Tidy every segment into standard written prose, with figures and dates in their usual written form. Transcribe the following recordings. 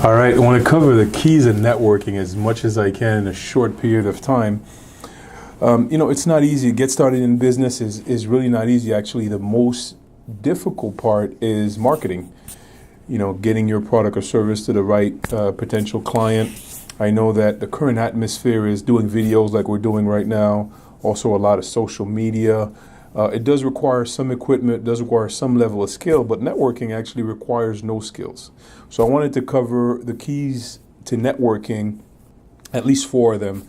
All right, I want to cover the keys of networking as much as I can in a short period of time. It's not easy. Get started in business is really not easy. Actually, the most difficult part is marketing. Getting your product or service to the right potential client. I know that the current atmosphere is doing videos like we're doing right now, also a lot of social media. It does require some equipment, does require some level of skill, but networking actually requires no skills. So I wanted to cover the keys to networking, at least four of them,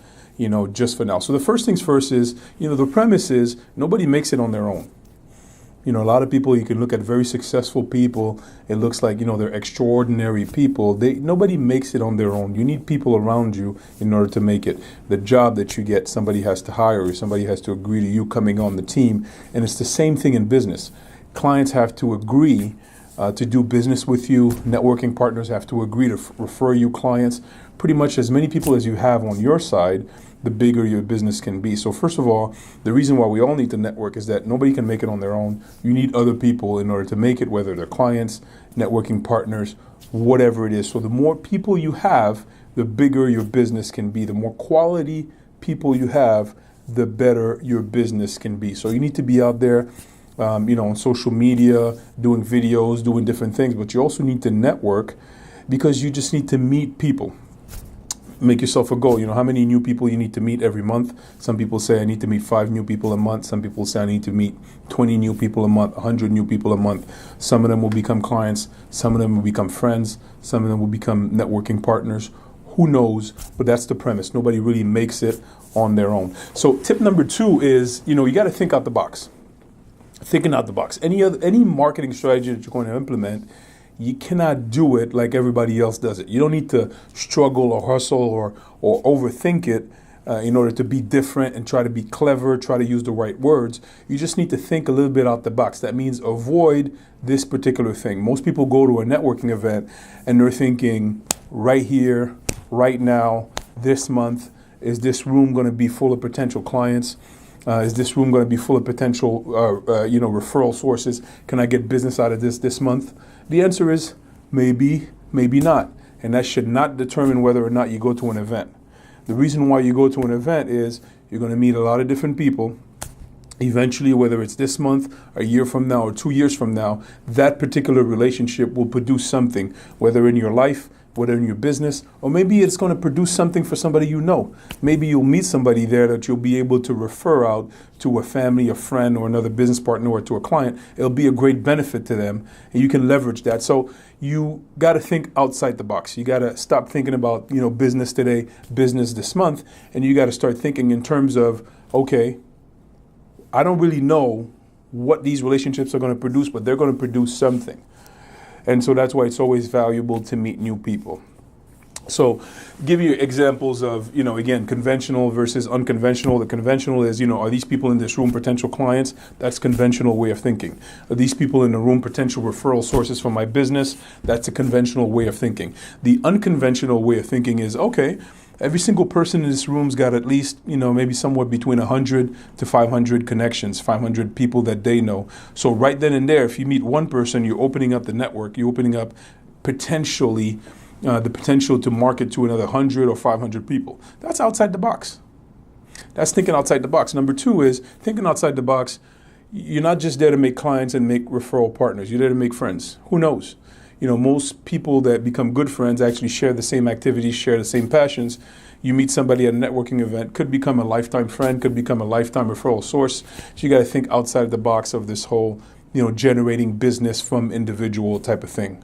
just for now. So the first things first is, the premise is nobody makes it on their own. A lot of people, you can look at very successful people, it looks like, they're extraordinary people. Nobody makes it on their own. You need people around you in order to make it. The job that you get, somebody has to hire you, somebody has to agree to you coming on the team. And it's the same thing in business. Clients have to agree to do business with you. Networking partners have to agree to refer you clients. Pretty much as many people as you have on your side, the bigger your business can be. So first of all, the reason why we all need to network is that nobody can make it on their own. You need other people in order to make it, whether they're clients, networking partners, whatever it is. So the more people you have, the bigger your business can be. The more quality people you have, the better your business can be. So you need to be out there, on social media, doing videos, doing different things, but you also need to network because you just need to meet people. Make yourself a goal. How many new people you need to meet every month. Some people say I need to meet 5 new people a month. Some people say I need to meet 20 new people a month, 100 new people a month. Some of them will become clients. Some of them will become friends. Some of them will become networking partners. Who knows? But that's the premise. Nobody really makes it on their own. So tip number 2 is, you got to think out the box. Thinking out the box. Any marketing strategy that you're going to implement, you cannot do it like everybody else does it. You don't need to struggle or hustle or overthink it in order to be different and try to be clever, try to use the right words. You just need to think a little bit out the box. That means avoid this particular thing. Most people go to a networking event and they're thinking, right here, right now, this month, is this room going to be full of potential clients? Is this room going to be full of potential, referral sources? Can I get business out of this month? The answer is maybe, maybe not. And that should not determine whether or not you go to an event. The reason why you go to an event is you're going to meet a lot of different people. Eventually, whether it's this month, a year from now, or 2 years from now, that particular relationship will produce something, whether in your life, whether in your business, or maybe it's going to produce something for somebody you know. Maybe you'll meet somebody there that you'll be able to refer out to a family, a friend, or another business partner, or to a client. It'll be a great benefit to them, and you can leverage that. So you got to think outside the box. You got to stop thinking about, business today, business this month, and you got to start thinking in terms of, okay, I don't really know what these relationships are going to produce, but they're going to produce something. And so that's why it's always valuable to meet new people. So give you examples of, again, conventional versus unconventional. The conventional is, are these people in this room potential clients? That's conventional way of thinking. Are these people in the room potential referral sources for my business? That's a conventional way of thinking. The unconventional way of thinking is, okay, every single person in this room's got at least, maybe somewhere between 100 to 500 connections, 500 people that they know. So right then and there, if you meet one person, you're opening up the network, you're opening up potentially the potential to market to another 100 or 500 people. That's outside the box. That's thinking outside the box. Number 2 is thinking outside the box. You're not just there to make clients and make referral partners. You're there to make friends. Who knows? Most people that become good friends actually share the same activities, share the same passions. You meet somebody at a networking event, could become a lifetime friend, could become a lifetime referral source. So you got to think outside the box of this whole, generating business from individual type of thing.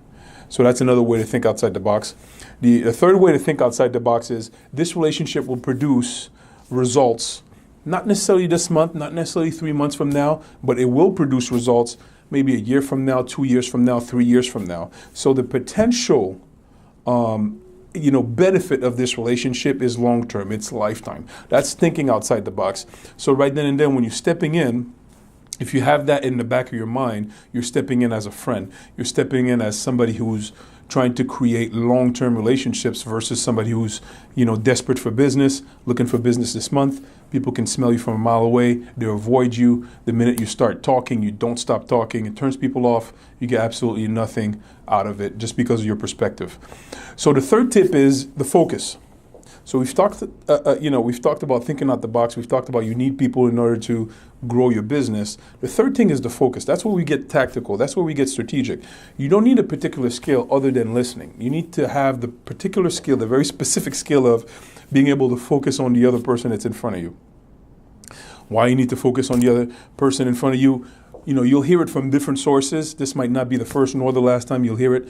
So that's another way to think outside the box. The third way to think outside the box is this relationship will produce results, not necessarily this month, not necessarily 3 months from now, but it will produce results maybe a year from now, 2 years from now, 3 years from now. So the potential, benefit of this relationship is long-term. It's lifetime. That's thinking outside the box. So right then and then when you're stepping in, if you have that in the back of your mind, you're stepping in as a friend. You're stepping in as somebody who's trying to create long-term relationships versus somebody who's, desperate for business, looking for business this month, People can smell you from a mile away. They avoid you. The minute you start talking, you don't stop talking. It turns people off. You get absolutely nothing out of it just because of your perspective. So the third tip is the focus. So we've talked about thinking out the box. We've talked about you need people in order to grow your business. The third thing is the focus. That's where we get tactical. That's where we get strategic. You don't need a particular skill other than listening. You need to have the particular skill, the very specific skill of being able to focus on the other person that's in front of you. Why you need to focus on the other person in front of you? You'll hear it from different sources. This might not be the first nor the last time you'll hear it.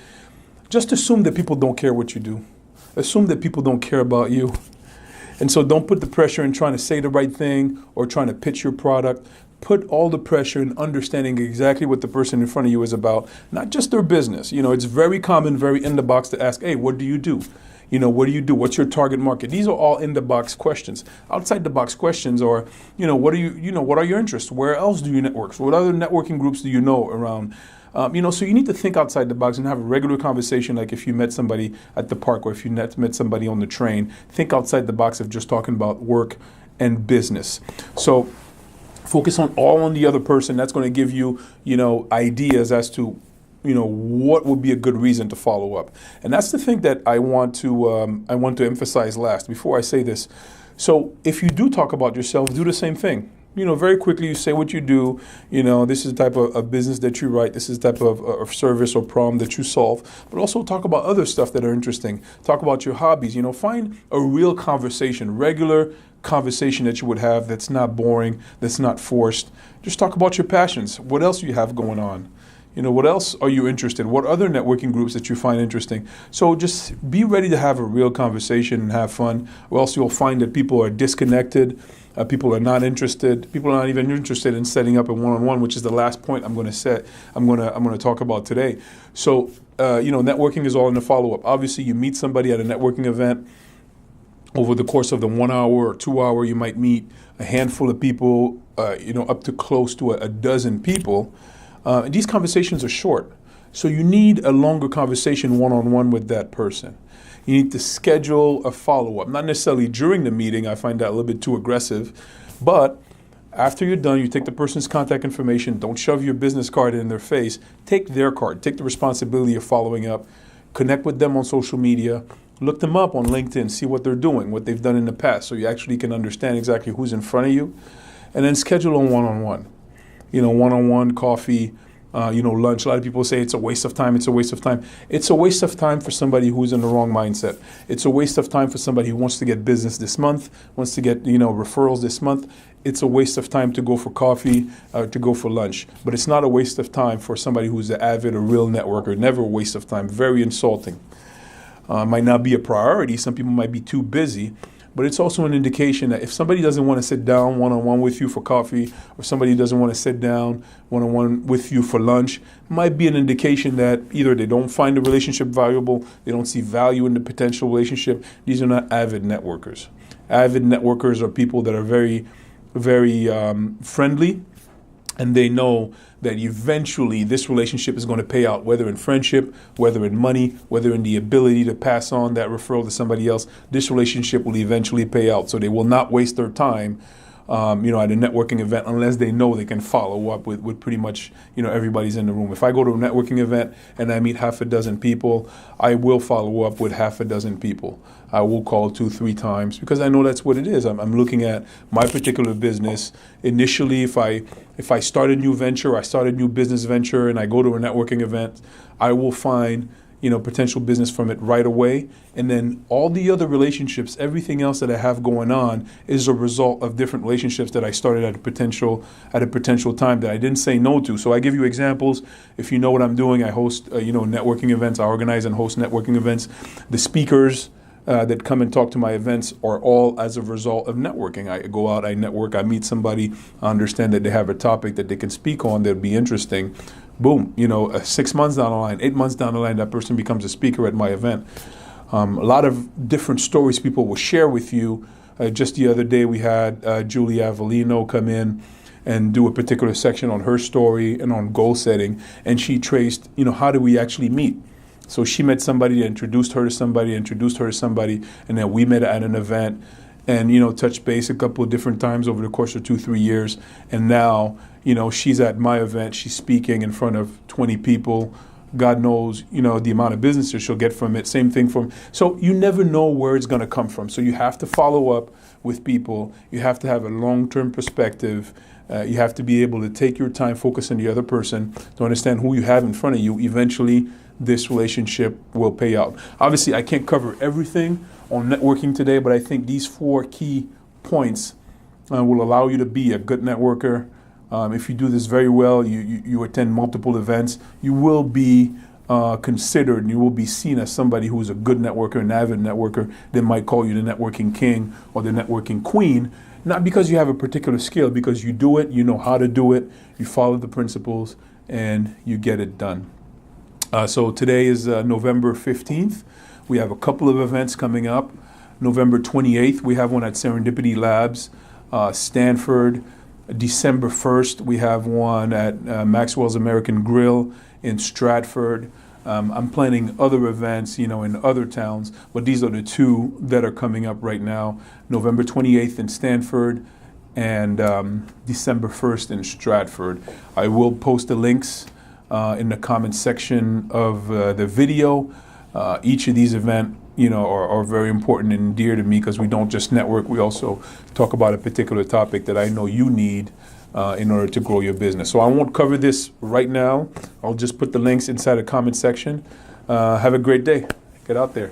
Just assume that people don't care what you do. Assume that people don't care about you. And so don't put the pressure in trying to say the right thing or trying to pitch your product. Put all the pressure in understanding exactly what the person in front of you is about, not just their business. It's very common, very in the box to ask, hey, what do you do? What do you do? What's your target market? These are all in the box questions. Outside the box questions are, what are your interests? Where else do you network? What other networking groups do you know around? So you need to think outside the box and have a regular conversation, like if you met somebody at the park or if you met somebody on the train. Think outside the box of just talking about work and business. So focus on the other person. That's going to give you, ideas as to, what would be a good reason to follow up. And that's the thing that I want to emphasize last before I say this. So if you do talk about yourself, do the same thing. Very quickly you say what you do. This is the type of business that you write. This is the type of service or problem that you solve. But also talk about other stuff that are interesting. Talk about your hobbies. Find a real conversation, regular conversation that you would have that's not boring, that's not forced. Just talk about your passions. What else do you have going on? What else are you interested in? What other networking groups that you find interesting? So just be ready to have a real conversation and have fun, or else you'll find that people are disconnected. People are not interested. People are not even interested in setting up a one-on-one, which is the last point I'm going to talk about today. So, networking is all in the follow-up. Obviously, you meet somebody at a networking event. Over the course of the 1 hour or 2 hour, you might meet a handful of people, up to close to a dozen people. And these conversations are short. So you need a longer conversation one-on-one with that person. You need to schedule a follow-up, not necessarily during the meeting. I find that a little bit too aggressive. But after you're done, you take the person's contact information. Don't shove your business card in their face. Take their card. Take the responsibility of following up. Connect with them on social media. Look them up on LinkedIn. See what they're doing, what they've done in the past, so you actually can understand exactly who's in front of you. And then schedule a one-on-one. One-on-one coffee. Lunch. A lot of people say it's a waste of time. It's a waste of time. It's a waste of time for somebody who's in the wrong mindset. It's a waste of time for somebody who wants to get business this month, wants to get, referrals this month. It's a waste of time to go for coffee, to go for lunch. But it's not a waste of time for somebody who's an avid, a real networker. Never a waste of time. Very insulting. Might not be a priority. Some people might be too busy. But it's also an indication that if somebody doesn't want to sit down one-on-one with you for coffee, or somebody doesn't want to sit down one-on-one with you for lunch, it might be an indication that either they don't find the relationship valuable, they don't see value in the potential relationship. These are not avid networkers. Avid networkers are people that are very, very friendly, and they know that eventually this relationship is going to pay out, whether in friendship, whether in money, whether in the ability to pass on that referral to somebody else. This relationship will eventually pay out. So they will not waste their time at a networking event unless they know they can follow up with pretty much, everybody's in the room. If I go to a networking event and I meet half a dozen people, I will follow up with half a dozen people. I will call 2-3 times because I know that's what it is. I'm looking at my particular business. Initially, if I start a new venture, I start a new business venture and I go to a networking event, I will find potential business from it right away. And then all the other relationships, everything else that I have going on is a result of different relationships that I started at a potential time that I didn't say no to. So I give you examples. If you know what I'm doing, I host, networking events. I organize and host networking events. The speakers that come and talk to my events are all as a result of networking. I go out, I network, I meet somebody, I understand that they have a topic that they can speak on that would be interesting. Boom, 6 months down the line, 8 months down the line, that person becomes a speaker at my event. A lot of different stories people will share with you. Just the other day, we had Julia Avellino come in and do a particular section on her story and on goal setting, and she traced, how do we actually meet? So she met somebody, introduced her to somebody, and then we met at an event. and touch base a couple of different times over the course of 2-3 years, and now she's at my event, she's speaking in front of 20 people. God knows the amount of business that she'll get from it. Same thing so you never know where it's going to come from. So you have to follow up with people. You have to have a long-term perspective. You have to be able to take your time, focus on the other person, to understand who you have in front of you. Eventually, this relationship will pay out. Obviously, I can't cover everything on networking today, but I think these 4 key points will allow you to be a good networker. If you do this very well, you attend multiple events, you will be considered and you will be seen as somebody who is a good networker, an avid networker. They might call you the networking king or the networking queen, not because you have a particular skill, because you do it, you know how to do it, you follow the principles, and you get it done. So today is November 15th. We have a couple of events coming up. November 28th, we have one at Serendipity Labs, Stanford. December 1st, we have one at Maxwell's American Grill in Stratford. I'm planning other events, in other towns, but these are the 2 that are coming up right now. November 28th in Stanford and December 1st in Stratford. I will post the links in the comment section of the video. Each of these events, are very important and dear to me, because we don't just network, we also talk about a particular topic that I know you need in order to grow your business. So I won't cover this right now. I'll just put the links inside the comment section. Have a great day. Get out there.